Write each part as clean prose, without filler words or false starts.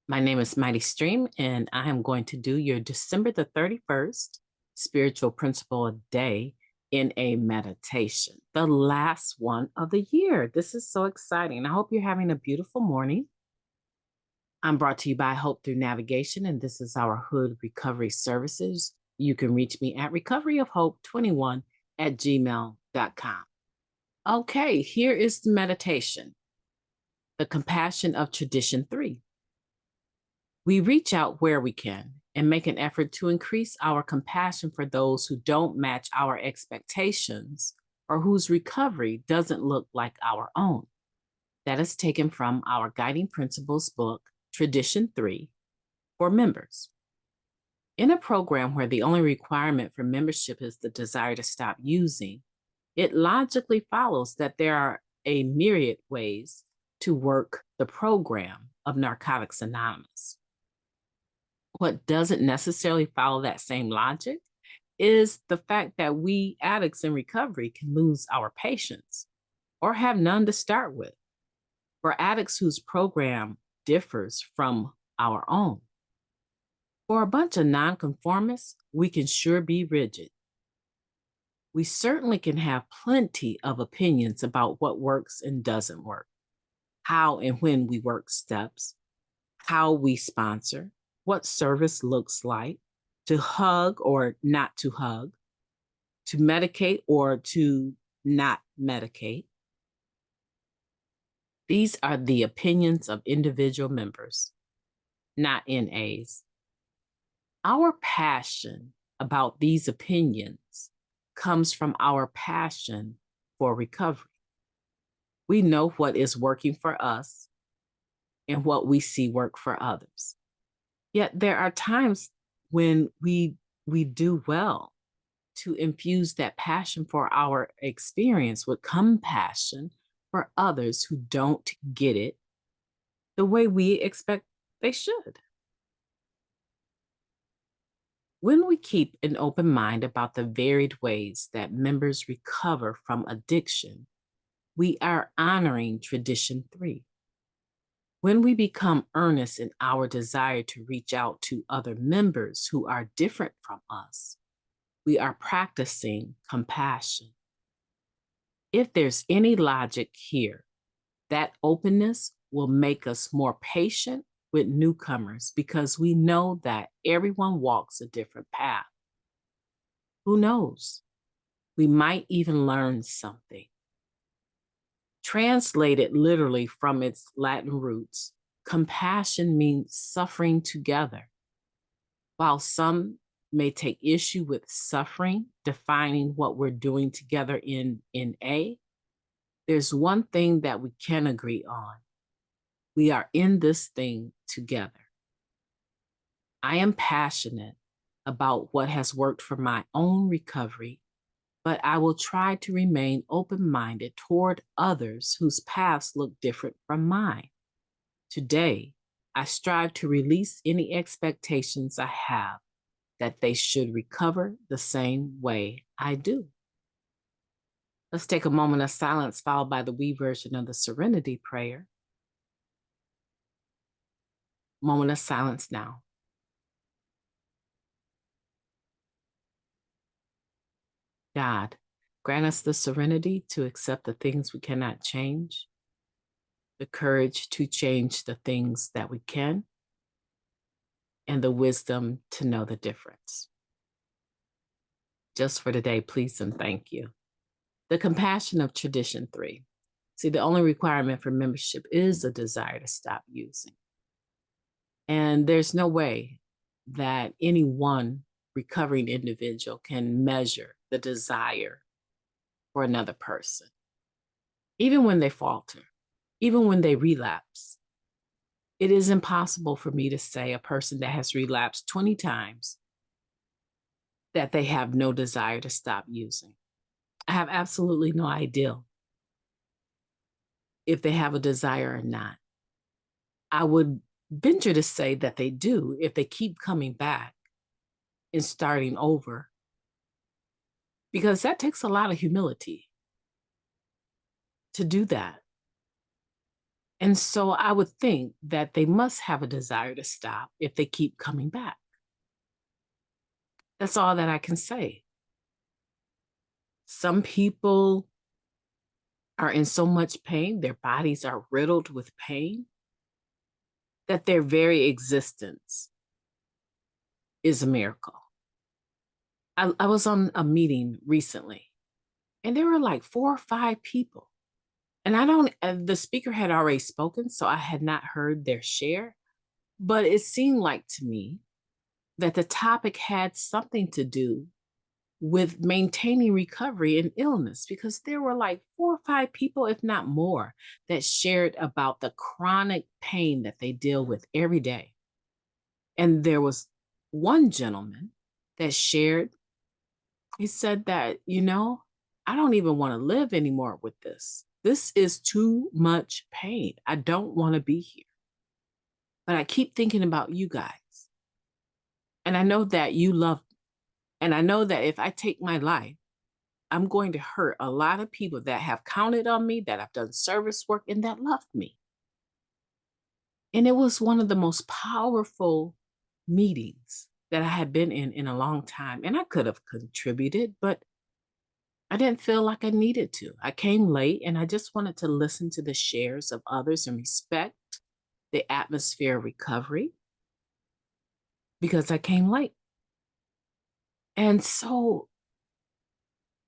My name is MightyStream, and I am going to do your December the 31st spiritual principle a day in a meditation, the last one of the year. This is so exciting. I hope you're having a beautiful morning. I'm brought to you by Hope Through Navigation, and this is our H.O.O.D recovery services. You can reach me at recoveryofhope21@gmail.com. Okay, here is the meditation, the compassion of tradition 3. We reach out where we can and make an effort to increase our compassion for those who don't match our expectations or whose recovery doesn't look like our own. That is taken from our Guiding Principles book, Tradition 3, for members. In a program where the only requirement for membership is the desire to stop using, it logically follows that there are a myriad ways to work the program of Narcotics Anonymous. What doesn't necessarily follow that same logic is the fact that we addicts in recovery can lose our patience or have none to start with. For addicts whose program differs from our own. For a bunch of nonconformists, we can sure be rigid. We certainly can have plenty of opinions about what works and doesn't work, how and when we work steps, how we sponsor, what service looks like, to hug or not to hug, to medicate or to not medicate. These are the opinions of individual members, not NAs. Our passion about these opinions comes from our passion for recovery. We know what is working for us and what we see work for others. Yet there are times when we do well to infuse that passion for our experience with compassion for others who don't get it the way we expect they should. When we keep an open mind about the varied ways that members recover from addiction, we are honoring Tradition 3. When we become earnest in our desire to reach out to other members who are different from us, we are practicing compassion. If there's any logic here, that openness will make us more patient with newcomers because we know that everyone walks a different path. Who knows? We might even learn something. Translated literally from its Latin roots, compassion means suffering together. While some may take issue with suffering, defining what we're doing together in A, there's one thing that we can agree on. We are in this thing together. I am passionate about what has worked for my own recovery, but I will try to remain open-minded toward others whose paths look different from mine. Today, I strive to release any expectations I have that they should recover the same way I do. Let's take a moment of silence followed by the we version of the Serenity Prayer. Moment of silence now. God, grant us the serenity to accept the things we cannot change, the courage to change the things that we can, and the wisdom to know the difference. Just for today, please and thank you. The compassion of Tradition 3. See, the only requirement for membership is a desire to stop using. And there's no way that any one recovering individual can measure the desire for another person. Even when they falter, even when they relapse, it is impossible for me to say a person that has relapsed 20 times that they have no desire to stop using. I have absolutely no idea if they have a desire or not. I would venture to say that they do if they keep coming back and starting over, because that takes a lot of humility to do that. And so I would think that they must have a desire to stop if they keep coming back. That's all that I can say. Some people are in so much pain, their bodies are riddled with pain, that their very existence is a miracle. I was on a meeting recently, and there were like 4 or 5 people. And I don't, the speaker had already spoken, so I had not heard their share. But it seemed like to me that the topic had something to do with maintaining recovery and illness, because there were like 4 or 5 people, if not more, that shared about the chronic pain that they deal with every day. And there was one gentleman that shared, he said that, I don't even want to live anymore with this. This is too much pain. I don't want to be here. But I keep thinking about you guys. And I know that you love me. And I know that if I take my life, I'm going to hurt a lot of people that have counted on me, that have done service work, and that loved me. And it was one of the most powerful meetings that I had been in a long time. And I could have contributed, but I didn't feel like I needed to. I came late and I just wanted to listen to the shares of others and respect the atmosphere of recovery because I came late. And so,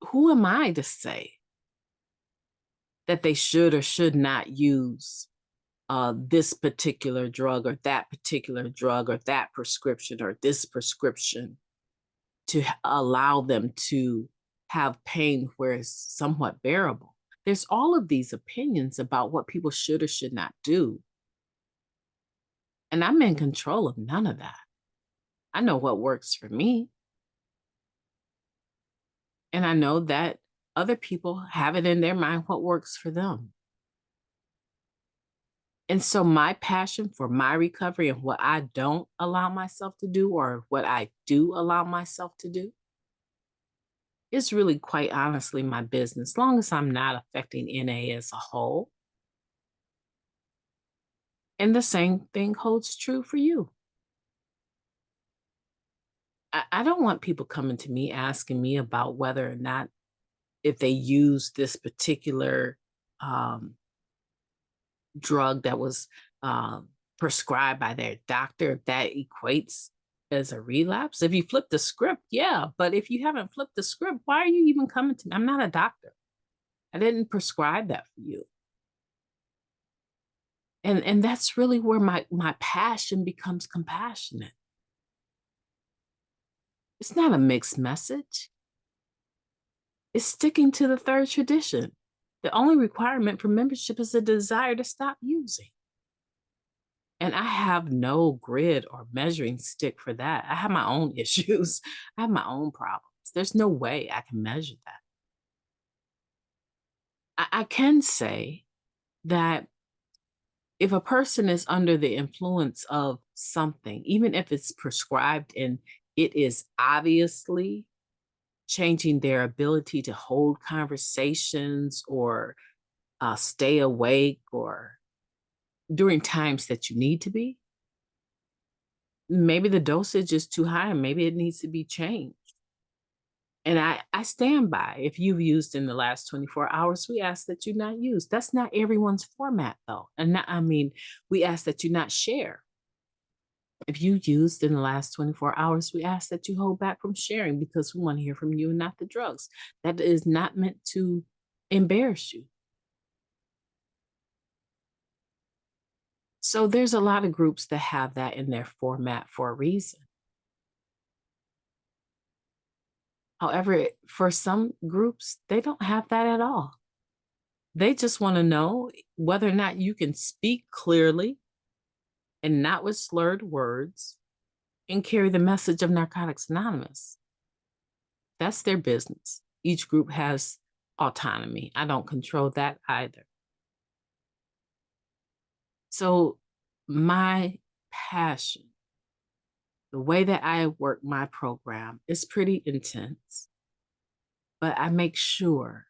who am I to say that they should or should not use this particular drug or that particular drug or that prescription or this prescription to allow them to have pain where it's somewhat bearable? There's all of these opinions about what people should or should not do. And I'm in control of none of that. I know what works for me. And I know that other people have it in their mind what works for them. And so my passion for my recovery and what I don't allow myself to do or what I do allow myself to do is really quite honestly my business, as long as I'm not affecting NA as a whole. And the same thing holds true for you. I don't want people coming to me asking me about whether or not if they use this particular um, drug that was prescribed by their doctor, if that equates as a relapse. If you flip the script, yeah. But if you haven't flipped the script, why are you even coming to me? I'm not a doctor. I didn't prescribe that for you. And that's really where my passion becomes compassionate. It's not a mixed message. It's sticking to the third tradition. The only requirement for membership is a desire to stop using. And I have no grid or measuring stick for that. I have my own issues. I have my own problems. There's no way I can measure that. I can say that if a person is under the influence of something, even if it's prescribed and it is obviously changing their ability to hold conversations or stay awake or during times that you need to be, maybe the dosage is too high and maybe it needs to be changed. And I stand by, if you've used in the last 24 hours, we ask that you not use. That's not everyone's format though. And we ask that you not share. If you used in the last 24 hours, we ask that you hold back from sharing because we want to hear from you and not the drugs. That is not meant to embarrass you. So there's a lot of groups that have that in their format for a reason. However, for some groups, they don't have that at all. They just want to know whether or not you can speak clearly and not with slurred words and carry the message of Narcotics Anonymous. That's their business. Each group has autonomy. I don't control that either. So my passion, the way that I work my program is pretty intense, but I make sure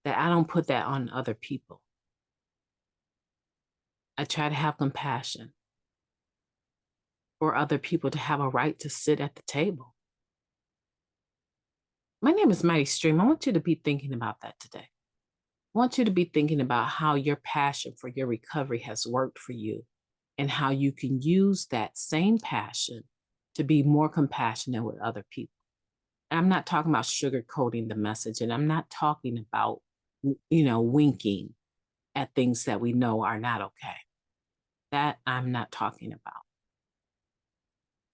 that I don't put that on other people. I try to have compassion for other people to have a right to sit at the table. My name is Mighty Stream. I want you to be thinking about that today. I want you to be thinking about how your passion for your recovery has worked for you and how you can use that same passion to be more compassionate with other people. And I'm not talking about sugarcoating the message, and I'm not talking about, winking at things that we know are not okay. That I'm not talking about.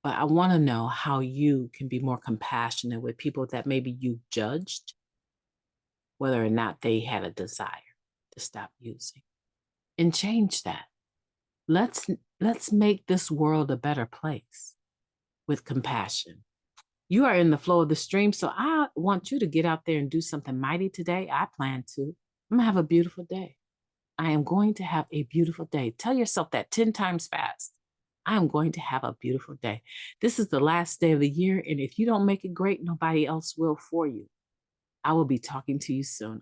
But I want to know how you can be more compassionate with people that maybe you judged, whether or not they had a desire to stop using, and change that. Let's make this world a better place with compassion. You are in the flow of the stream, so I want you to get out there and do something mighty today. I plan to. I'm gonna have a beautiful day. I am going to have a beautiful day. Tell yourself that 10 times fast. I am going to have a beautiful day. This is the last day of the year, and if you don't make it great, nobody else will for you. I will be talking to you soon.